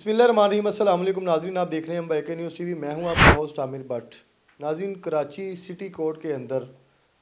बिस्मिल्लाहिर्रहमानिर्रहीम। अस्सलाम वालेकुम नाज़रीन, आप देख रहे हैं हम BK न्यूज़ टीवी। मैं हूं आपका होस्ट आमिर भट्ट। नाज़रीन, कराची सिटी कोर्ट के अंदर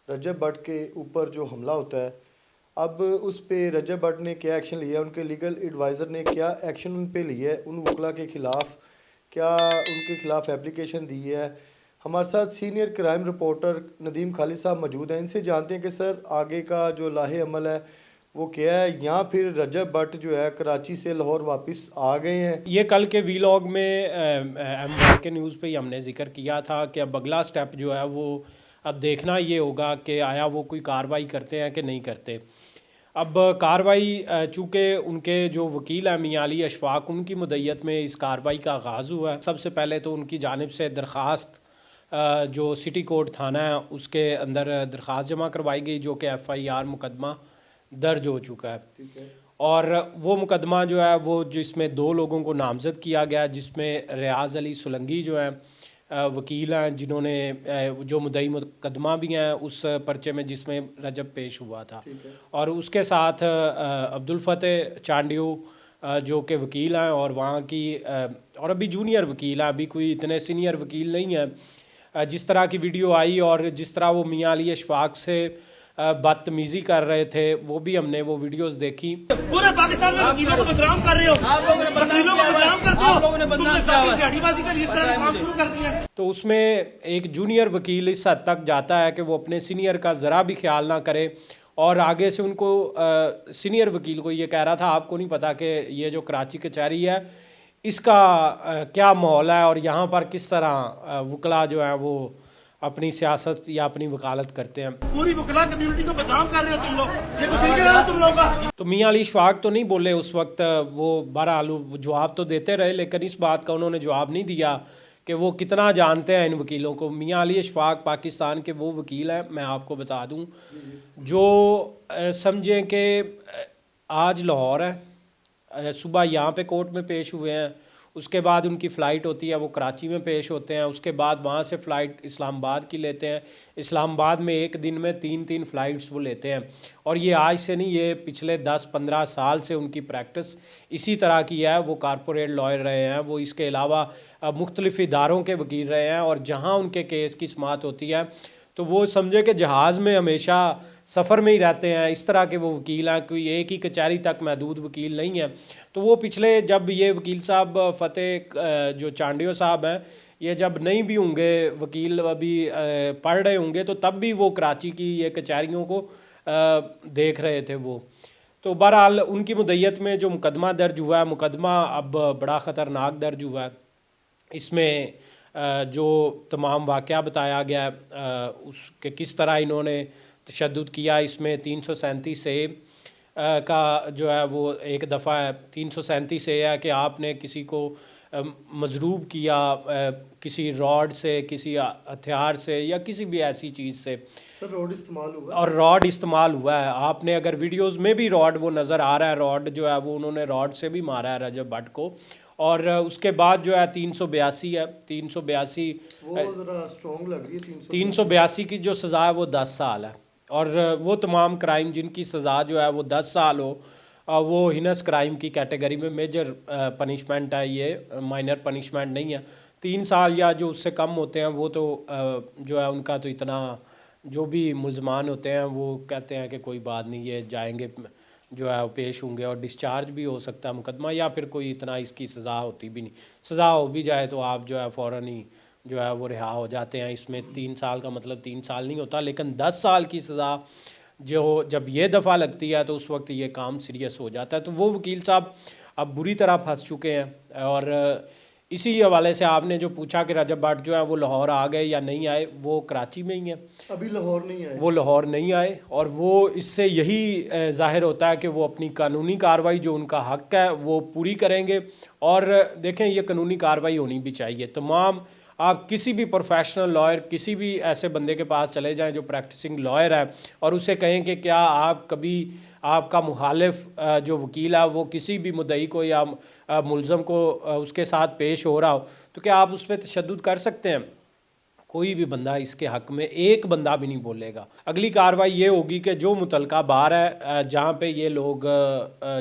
रजब भट्ट के ऊपर जो हमला होता है, अब उस पे रजब भट्ट ने क्या एक्शन लिया, उनके लीगल एडवाइज़र ने क्या एक्शन उन पे लिया है, उन वकला के ख़िलाफ़ क्या उनके ख़िलाफ़ एप्लीकेशन दी है। हमारे साथ senior crime reporter Nadeem Khalid साहब मौजूद हैं। इनसे जानते हैं कि सर आगे का जो लाहे अमल है वो क्या है, या फिर रजब भट्ट जो है कराची से लाहौर वापस आ गए हैं। ये कल के वीलॉग में BK न्यूज़ पे ही हमने ज़िक्र किया था कि अब अगला स्टेप जो है वो अब देखना ये होगा कि आया वो कोई कार्रवाई करते हैं कि नहीं करते। अब कार्रवाई चूँकि उनके जो वकील हैं मियां अली अशफाक, उनकी मुद्दत में इस कार्रवाई का आगाज़ हुआ है। सबसे पहले तो उनकी जानिब से दरख्वास्त जो सिटी कोर्ट थाना है उसके अंदर दरख्वास्त जमा करवाई गई, जो कि FIR मुकदमा दर्ज हो चुका है। और वो मुकदमा जो है वो जिसमें 2 लोगों को नामज़द किया गया, जिसमें रियाज़ अली सोलंगी जो है वकील हैं, जिन्होंने जो मुद्दई मुकदमा भी हैं उस पर्चे में जिसमें रजब पेश हुआ था, और उसके साथ अब्दुल फतेह चांडियो जो कि वकील हैं और वहाँ की और अभी जूनियर वकील हैं, अभी कोई इतने सीनियर वकील नहीं हैं। जिस तरह की वीडियो आई और जिस तरह वो मियां अली अशफाक से बदतमीज़ी कर रहे थे, वो भी हमने वो वीडियोस देखी। पूरे पाकिस्तान में वकीलों को बदनाम कर रहे हो, वकीलों को बदनाम करते हो, तुमने साथी दिहाड़ीबाजी के लिए इस तरह के काम शुरू कर दिए हैं। तो उसमें एक जूनियर वकील इस हद तक जाता है कि वो अपने सीनियर का ज़रा भी ख्याल ना करे, और आगे से उनको सीनियर वकील को ये कह रहा था आपको नहीं पता कि ये जो कराची कचहरी है इसका क्या माहौल है और यहाँ पर किस तरह वकला जो है वो अपनी सियासत या अपनी वकालत करते हैं। पूरी वकला कम्युनिटी को बदनाम कर रहे हो तुम लोग, ये तो ठीक है तुम लोग का। तो मियां अली अशफाक तो नहीं बोले उस वक्त, वो बहरहाल जवाब तो देते रहे, लेकिन इस बात का उन्होंने जवाब नहीं दिया कि वो कितना जानते हैं इन वकीलों को। मियां अली अशफाक पाकिस्तान के वो वकील हैं, मैं आपको बता दूं, जो समझें कि आज लाहौर है, सुबह यहाँ पे कोर्ट में पेश हुए हैं, उसके बाद उनकी फ़्लाइट होती है वो कराची में पेश होते हैं, उसके बाद वहाँ से फ़्लाइट इस्लामाबाद की लेते हैं, इस्लामाबाद में एक दिन में 3-3 फ़्लाइट्स वो लेते हैं। और ये आज से नहीं, ये पिछले 10-15 साल से उनकी प्रैक्टिस इसी तरह की है। वो कारपोरेट लॉयर रहे हैं, वो इसके अलावा मुख्तलिफ़ इदारों के वकील रहे हैं, और जहाँ उनके केस की समाअत होती है तो वो समझे कि जहाज़ में हमेशा सफ़र में ही रहते हैं। इस तरह के वो वकील हैं, कोई एक ही कचहरी तक महदूद वकील नहीं है। तो वो पिछले जब ये वकील साहब फतेह जो चांडियो साहब हैं, ये जब नहीं भी होंगे वकील, अभी पढ़ रहे होंगे, तो तब भी वो कराची की ये कचहरियों को देख रहे थे वो। तो बहरहाल उनकी मुद्दत में जो मुकदमा दर्ज हुआ है, मुकदमा अब बड़ा ख़तरनाक दर्ज हुआ है। इसमें जो तमाम वाक़या बताया गया उसके किस तरह इन्होंने तशद्दुद किया, इसमें 337 ए का जो है वो एक दफ़ा है। 337 ए है कि आपने किसी को मजरूब किया किसी रॉड से, किसी हथियार से या किसी भी ऐसी चीज़ से, रॉड इस्तेमाल हुआ और रॉड इस्तेमाल हुआ है। आपने अगर वीडियोस में भी रॉड वो नज़र आ रहा है, रॉड जो है वो उन्होंने रॉड से भी मारा है रजब भट्ट को। और उसके बाद जो है 382 है, 382 वो ज़रा स्ट्रॉन्ग लग रही है। 382 की जो सज़ा है वो 10 साल है, और वो तमाम क्राइम जिनकी सज़ा जो है वो 10 साल हो, वो हिनस क्राइम की कैटेगरी में मेजर पनिशमेंट है, ये माइनर पनिशमेंट नहीं है। 3 साल या जो उससे कम होते हैं वो तो जो है उनका तो इतना, जो भी मुल्ज़मान होते हैं वो कहते हैं कि कोई बात नहीं, ये जाएंगे जो है पेश होंगे और डिस्चार्ज भी हो सकता है मुकदमा, या फिर कोई इतना इसकी सज़ा होती भी नहीं। सज़ा हो भी जाए तो आप जो है फ़ौरन ही जो है वो रिहा हो जाते हैं। इसमें 3 साल का मतलब 3 साल नहीं होता, लेकिन 10 साल की सज़ा जो जब ये दफ़ा लगती है तो उस वक्त ये काम सीरियस हो जाता है। तो वो वकील साहब अब बुरी तरह फंस चुके हैं। और इसी हवाले से आपने जो पूछा कि रजब भट्ट जो है वो लाहौर आ गए या नहीं आए, वो कराची में ही हैं, अभी लाहौर नहीं आए। वो लाहौर नहीं आए, और वो इससे यही ज़ाहिर होता है कि वो अपनी कानूनी कार्रवाई जो उनका हक़ है वो पूरी करेंगे। और देखें, ये कानूनी कार्रवाई होनी भी चाहिए। तमाम आप किसी भी प्रोफेशनल लॉयर, किसी भी ऐसे बंदे के पास चले जाएं जो प्रैक्टिसिंग लॉयर है, और उसे कहें कि क्या आप कभी आपका मुखालिफ जो वकील है वो किसी भी मुद्दई को या मुलज़म को उसके साथ पेश हो रहा हो, तो क्या आप उस पर तशद्दुद कर सकते हैं? कोई भी बंदा इसके हक़ में एक बंदा भी नहीं बोलेगा। अगली कार्रवाई ये होगी कि जो मुतलका बार है, जहाँ पे ये लोग,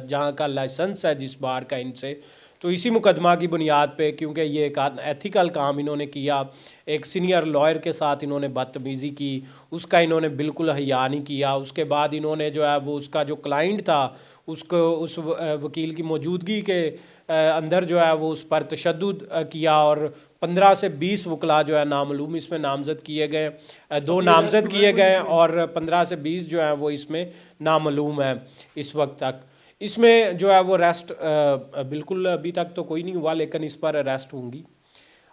जहाँ का लाइसेंस है जिस बार का इनसे, تو اسی مقدمہ کی بنیاد پہ، کیونکہ یہ ایک ایتھیکل کام انہوں نے کیا، ایک سینئر لائر کے ساتھ انہوں نے بدتمیزی کی، اس کا انہوں نے بالکل حیا نہیں کیا. اس کے بعد انہوں نے جو ہے وہ اس کا جو کلائنٹ تھا اس کو اس وکیل کی موجودگی کے اندر جو ہے وہ اس پر تشدد کیا، اور 15 سے 20 وکلا جو ہے نامعلوم اس میں نامزد کیے گئے، 2 نامزد کیے گئے اور 15 سے 20 جو ہیں وہ اس میں نامعلوم ہیں اس وقت تک. اس میں جو ہے وہ ریسٹ بالکل ابھی تک تو کوئی نہیں ہوا، لیکن اس پر اریسٹ ہوں گی.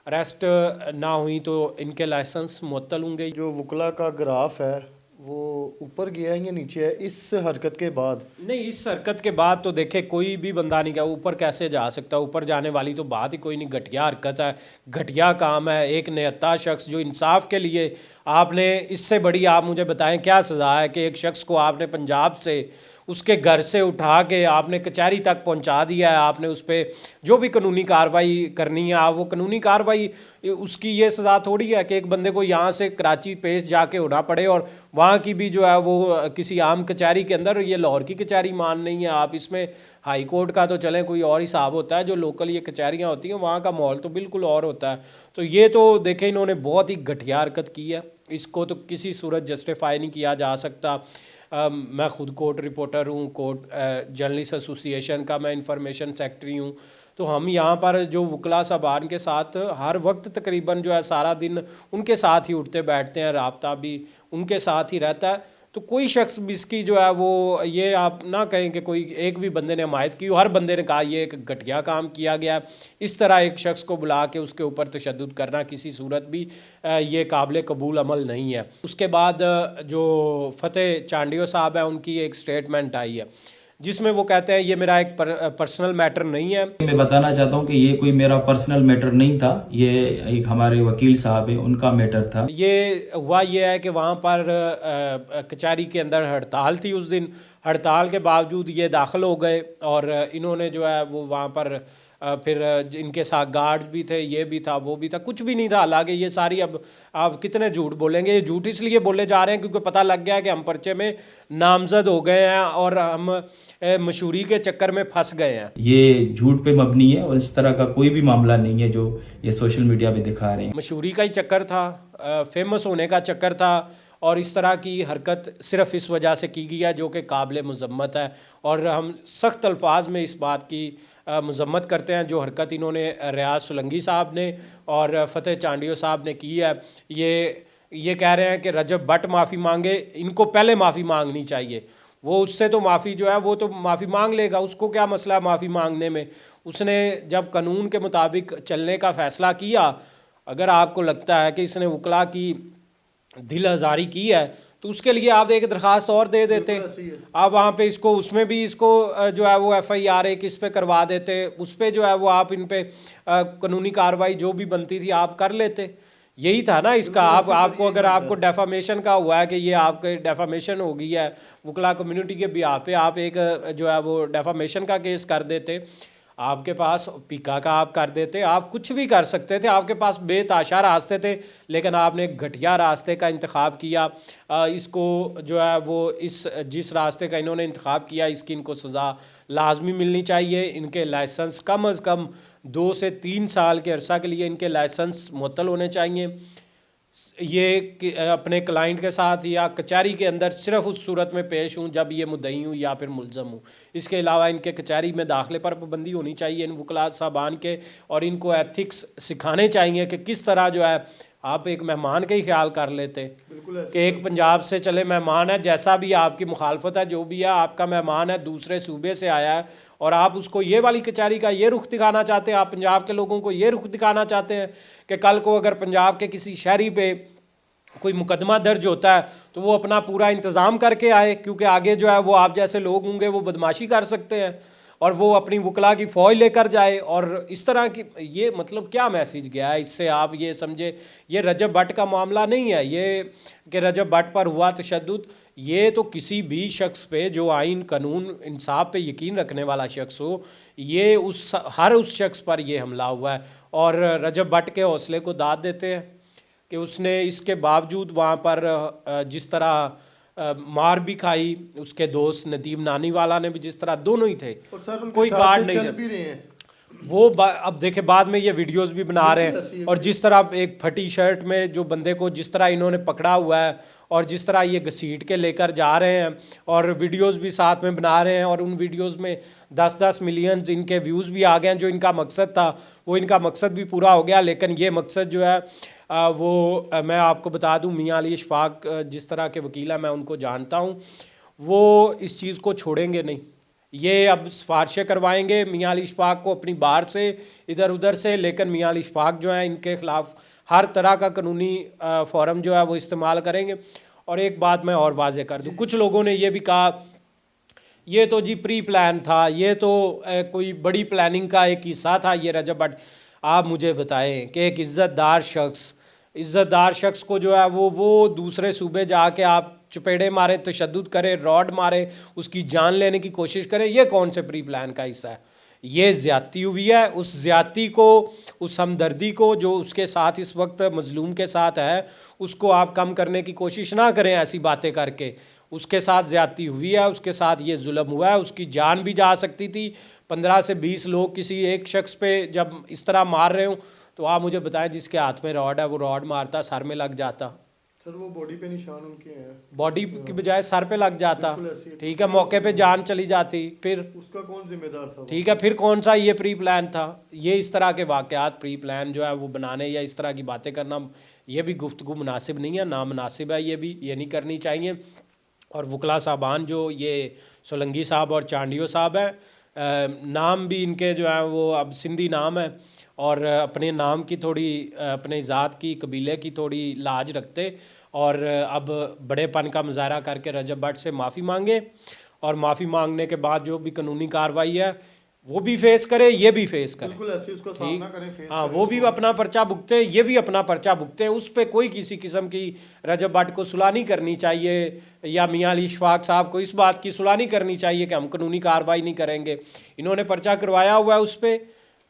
اریسٹ نہ ہوئی تو ان کے لائسنس معطل ہوں گے. جو وکلا کا گراف ہے وہ اوپر گیا ہے یا نیچے ہے اس حرکت کے بعد؟ نہیں، اس حرکت کے بعد تو دیکھیں کوئی بھی بندہ نہیں، کہ اوپر کیسے جا سکتا، اوپر جانے والی تو بات ہی کوئی نہیں. گھٹیا حرکت ہے، گھٹیا کام ہے. ایک نہتا شخص جو انصاف کے لیے، آپ نے اس سے بڑی، آپ مجھے بتائیں کیا سزا ہے کہ ایک شخص کو آپ نے پنجاب سے اس کے گھر سے اٹھا کے آپ نے کچہری تک پہنچا دیا ہے، آپ نے اس پہ جو بھی قانونی کارروائی کرنی ہے آپ وہ قانونی کارروائی، اس کی یہ سزا تھوڑی ہے کہ ایک بندے کو یہاں سے کراچی پیش جا کے ہونا پڑے اور وہاں کی بھی جو ہے وہ کسی عام کچہری کے اندر، یہ لاہور کی کچہری مان نہیں ہے آپ. اس میں ہائی کورٹ کا تو چلیں کوئی اور حساب ہوتا ہے، جو لوکل یہ کچہریاں ہوتی ہیں وہاں کا ماحول تو بالکل اور ہوتا ہے. تو یہ تو دیکھیں انہوں نے بہت ہی گھٹیا حرکت کی ہے، اس کو تو کسی صورت جسٹیفائی نہیں کیا جا سکتا. میں خود کورٹ رپورٹر ہوں، کورٹ جرنلسٹ ایسوسی ایشن کا میں انفارمیشن سیکرٹری ہوں. تو ہم یہاں پر جو وکلا صاحبان کے ساتھ ہر وقت تقریباً جو ہے سارا دن ان کے ساتھ ہی اٹھتے بیٹھتے ہیں، رابطہ بھی ان کے ساتھ ہی رہتا ہے. تو کوئی شخص بھی اس کی جو ہے وہ، یہ آپ نہ کہیں کہ کوئی ایک بھی بندے نے حمایت کی، ہر بندے نے کہا یہ ایک گھٹیا کام کیا گیا. اس طرح ایک شخص کو بلا کے اس کے اوپر تشدد کرنا کسی صورت بھی یہ قابل قبول عمل نہیں ہے. اس کے بعد جو فتح چانڈیو صاحب ہیں ان کی ایک سٹیٹمنٹ آئی ہے جس میں وہ کہتے ہیں یہ میرا ایک پرسنل میٹر نہیں ہے. میں بتانا چاہتا ہوں کہ یہ کوئی میرا پرسنل میٹر نہیں تھا، یہ ایک ہمارے وکیل صاحب ہیں ان کا میٹر تھا. یہ ہوا یہ ہے کہ وہاں پر کچہری کے اندر ہڑتال تھی اس دن، ہڑتال کے باوجود یہ داخل ہو گئے اور انہوں نے جو ہے وہ وہاں پر پھر ان کے ساتھ گارڈ بھی تھے، یہ بھی تھا وہ بھی تھا، کچھ بھی نہیں تھا. حالانکہ یہ ساری، اب آپ کتنے جھوٹ بولیں گے، یہ جھوٹ اس لیے بولے جا رہے ہیں کیونکہ پتہ لگ گیا ہے کہ ہم پرچے میں نامزد ہو گئے ہیں اور ہم مشہوری کے چکر میں پھنس گئے ہیں. یہ جھوٹ پہ مبنی ہے اور اس طرح کا کوئی بھی معاملہ نہیں ہے جو یہ سوشل میڈیا پہ دکھا رہے ہیں. مشہوری کا ہی چکر تھا، فیمس ہونے کا چکر تھا، اور اس طرح کی حرکت صرف اس وجہ سے کی گئی ہے جو کہ قابل مذمت ہے. اور ہم سخت الفاظ میں اس بات کی مذمت کرتے ہیں جو حرکت انہوں نے ریاض سولنگی صاحب نے اور فتح چانڈیو صاحب نے کی ہے. یہ کہہ رہے ہیں کہ رجب بٹ معافی مانگے، ان کو پہلے معافی مانگنی چاہیے. وہ اس سے تو معافی جو ہے وہ تو معافی مانگ لے گا، اس کو کیا مسئلہ ہے معافی مانگنے میں. اس نے جب قانون کے مطابق چلنے کا فیصلہ کیا، اگر آپ کو لگتا ہے کہ اس نے وکلا کی دل آزاری کی ہے تو اس کے لیے آپ ایک درخواست اور دے دیتے. آپ وہاں پہ اس کو، اس میں بھی اس کو جو ہے وہ ایف آئی آر ایک اس پہ کروا دیتے، اس پہ جو ہے وہ آپ ان پہ قانونی کارروائی جو بھی بنتی تھی آپ کر لیتے. یہی تھا نا اس کا. آپ کو اگر آپ کو ڈیفامیشن کا ہوا ہے کہ یہ آپ کے ڈیفامیشن ہو گئی ہے وکلا کمیونٹی کے بھی آپ پہ، آپ ایک جو ہے وہ ڈیفامیشن کا کیس کر دیتے. آپ کے پاس پیکا کا آپ کر دیتے، آپ کچھ بھی کر سکتے تھے، آپ کے پاس بے تحاشا راستے تھے، لیکن آپ نے ایک گھٹیا راستے کا انتخاب کیا. اس کو جو ہے وہ جس راستے کا انہوں نے انتخاب کیا اس کی ان کو سزا لازمی ملنی چاہیے. ان کے لائسنس کم از کم 2 سے 3 سال کے عرصہ کے لیے ان کے لائسنس معطل ہونے چاہیے. یہ اپنے کلائنٹ کے ساتھ یا کچہری کے اندر صرف اس صورت میں پیش ہوں جب یہ مدعی ہوں یا پھر ملزم ہوں. اس کے علاوہ ان کے کچہری میں داخلے پر پابندی ہونی چاہیے ان وکلا صاحبان کے، اور ان کو ایتھکس سکھانے چاہیے کہ کس طرح جو ہے آپ ایک مہمان کا ہی خیال کر لیتے کہ ایک پنجاب سے چلے مہمان ہے، جیسا بھی آپ کی مخالفت ہے جو بھی ہے آپ کا مہمان ہے، دوسرے صوبے سے آیا ہے اور آپ اس کو یہ والی کچہری کا یہ رخ دکھانا چاہتے ہیں، آپ پنجاب کے لوگوں کو یہ رخ دکھانا چاہتے ہیں کہ کل کو اگر پنجاب کے کسی شہری پہ کوئی مقدمہ درج ہوتا ہے تو وہ اپنا پورا انتظام کر کے آئے، کیونکہ آگے جو ہے وہ آپ جیسے لوگ ہوں گے وہ بدماشی کر سکتے ہیں اور وہ اپنی وکلا کی فوج لے کر جائے. اور اس طرح کی یہ مطلب کیا میسیج گیا ہے اس سے؟ آپ یہ سمجھے یہ رجب بٹ کا معاملہ نہیں ہے، یہ کہ رجب بٹ پر ہوا تشدد، یہ تو کسی بھی شخص پہ جو آئین قانون انصاف پہ یقین رکھنے والا شخص ہو، یہ ہر اس شخص پر یہ حملہ ہوا ہے. اور رجب بٹ کے حوصلے کو داد دیتے ہیں کہ اس نے اس کے باوجود وہاں پر جس طرح مار بھی کھائی، اس کے دوست ندیم نانی والا نے بھی جس طرح، دونوں ہی تھے، کوئی گارڈ نہیں چل بھی رہے ہیں. अब देखे बाद में ये वीडियोस भी बना रहे हैं, और जिस तरह एक फटी शर्ट में जो बंदे को जिस तरह इन्होंने पकड़ा हुआ है और जिस तरह ये घसीट के लेकर जा रहे हैं, और वीडियोस भी साथ में बना रहे हैं, और उन वीडियोस में 10-10 मिलियन इनके व्यूज़ भी आ गए हैं। जो इनका मकसद था वो इनका मकसद भी पूरा हो गया, लेकिन ये मकसद जो है मैं आपको बता दूं, मियां अली इशफाक जिस तरह के वकील हैं मैं उनको जानता हूं, वो इस चीज़ को छोड़ेंगे नहीं। ये अब सिफारिशें करवाएंगे मियां अली इशफाक को अपनी बार से, इधर उधर से, लेकिन मियां अली इशफाक जो है इनके ख़िलाफ़ हर तरह का कानूनी फॉर्म जो है वो इस्तेमाल करेंगे। और एक बात मैं और वाज़े कर दूं, कुछ लोगों ने ये भी कहा ये तो जी प्री प्लान था, ये तो कोई बड़ी प्लानिंग का एक हिस्सा था ये रजब भट्ट। आप मुझे बताएं कि एक इज़्ज़तदार शख्स को जो है वो दूसरे सूबे जाके आप चपेड़े मारे, तशद्दुद करे, रॉड मारे, उसकी जान लेने की कोशिश करे, ये कौन से प्री प्लान का हिस्सा है? ये ज़्यादती हुई है। उस ज़्यादती को, उस हमदर्दी को जो उसके साथ इस वक्त मज़लूम के साथ है, उसको आप कम करने की कोशिश ना करें ऐसी बातें करके। उसके साथ ज़्यादती हुई है, उसके साथ ये जुल्म हुआ है, उसकी जान भी जा सकती थी। 15 से 20 लोग किसी एक शख्स पे जब इस तरह मार रहे हो, तो आप मुझे बताएं जिसके हाथ में रॉड है वो रॉड मारता, सर में लग जाता। सर वो बॉडी पे निशान उनके हैं, बॉडी की बजाय सर पे लग जाता, बिल्कुल ऐसे ही। ठीक है, मौके पे जान चली जाती, फिर उसका कौन जिम्मेदार था? ठीक है, फिर कौन सा ये प्री प्लान था? ये इस तरह के वाक़यात प्री प्लान जो है वो बनाने या इस तरह की बातें करना, ये भी गुफ्तगू मुनासिब नहीं है, नामुनासिब है, ये नहीं करनी चाहिए। और वकला साहबान जो ये सोलंगी साहब और चांडियो साहब हैं, नाम भी इनके जो है वो अब सिंधी नाम है, और अपने नाम की थोड़ी, अपने ज़ात की, कबीले की थोड़ी लाज रखते, और अब बड़ेपन का मुजाहरा करके रजब भट्ट से माफ़ी मांगे, और माफ़ी मांगने के बाद जो भी कानूनी कार्रवाई है वो भी फेस करे, ये भी फेस करे, बिल्कुल ऐसे उसका सामना करें, फेस हाँ, करें वो भी उसको। अपना पर्चा भुगते, ये भी अपना पर्चा भुगते। उस पर कोई किसी किस्म की रजब भट्ट को सुलह नहीं करनी चाहिए, या मियां अली इशफाक साहब को इस बात की सुलह नहीं करनी चाहिए कि हम कानूनी कार्रवाई नहीं करेंगे। इन्होंने पर्चा करवाया हुआ है, उस पर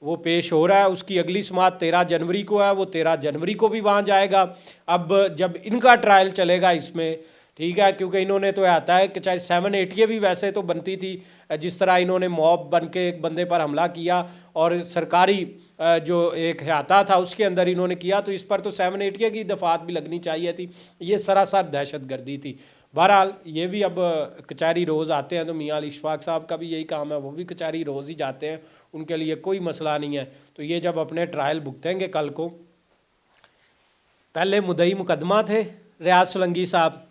वो पेश हो रहा है, उसकी अगली समाअत 13 जनवरी को है, वो 13 जनवरी को भी वहाँ जाएगा। अब जब इनका ट्रायल चलेगा इसमें, ठीक है, क्योंकि इन्होंने तो आता है कि चाहे 7-8 ये भी वैसे तो बनती थी, जिस तरह इन्होंने मॉब बन के एक बंदे पर हमला किया और सरकारी जो एक अहाता था उसके अंदर इन्होंने किया, तो इस पर तो 7-8 की दफ़ात भी लगनी चाहिए थी। ये सरासर दहशत गर्दी थी। बहरहाल ये भी अब कचहरी रोज़ आते हैं, तो मियां अली इशफाक साहब का भी यही काम है, वो भी कचहरी रोज़ ही जाते हैं, उनके लिए कोई मसला नहीं है। तो ये जब अपने ट्रायल भुगतेंगे कल को, पहले मुद्दई मुकदमा थे रियाज सोलंगी साहब,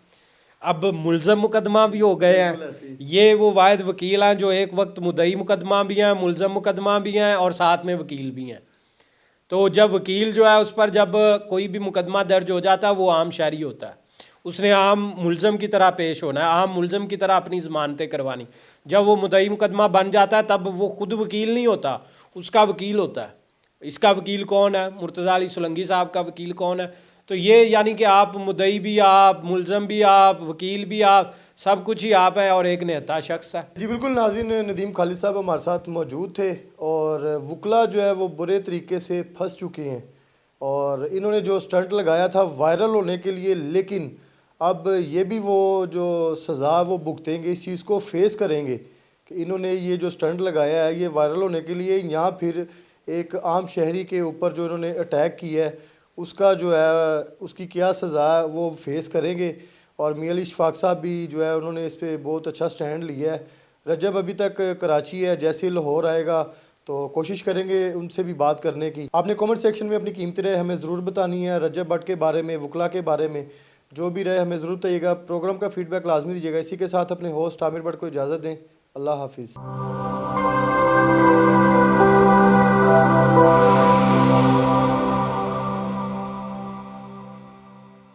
अब मुलज़म मुकदमा भी हो गए हैं। ये वो वाहिद वकील हैं जो एक वक्त मुद्दई मुकदमा भी हैं, मुलज़म मुकदमा भी हैं, और साथ में वकील भी हैं। तो जब वकील जो है उस पर जब कोई भी मुकदमा दर्ज हो जाता है, वो आम शहरी होता है, उसने आम मुलज़म की तरह पेश होना है, आम मुलज़म की तरह अपनी ज़मानतें करवानी। जब वो मुद्दई मुकदमा बन जाता है तब वो खुद वकील नहीं होता, उसका वकील होता है। इसका वकील कौन है? मुर्तज़ा अली सोलंगी साहब का वकील कौन है? तो ये यानी कि आप मुद्दई भी आप, मुलज़म भी आप, वकील भी आप, सब कुछ ही आप हैं, और एक नेता शख्स है। जी बिल्कुल नाज़रीन, नदीम खालिद साहब हमारे साथ मौजूद थे, और वकला जो है वो बुरे तरीके से फंस चुके हैं, और इन्होंने जो स्टंट लगाया था वायरल होने के लिए, लेकिन अब ये भी वो जो सज़ा वो भुगतेंगे, इस चीज़ को फेस करेंगे कि इन्होंने ये जो स्टंट लगाया है ये वायरल होने के लिए, यहाँ फिर एक आम शहरी के ऊपर जो इन्होंने अटैक किया है उसका जो है उसकी क्या सज़ा है वो फेस करेंगे। और मियां अली इशफाक साहब भी जो है उन्होंने इस पर बहुत अच्छा स्टैंड लिया है। रजब अभी तक कराची है, जैसे लाहौर आएगा तो कोशिश करेंगे उनसे भी बात करने की। आपने कमेंट सेक्शन में अपनी कीमती राय हमें ज़रूर बतानी है, रजब भट्ट के बारे में, वकला के बारे में, जो भी राय हमें ज़रूर बताइएगा। प्रोग्राम का फीडबैक लाजमी दीजिएगा। इसी के साथ अपने होस्ट आमिर भट्ट को इजाज़त दें। अल्लाह हाफिज़।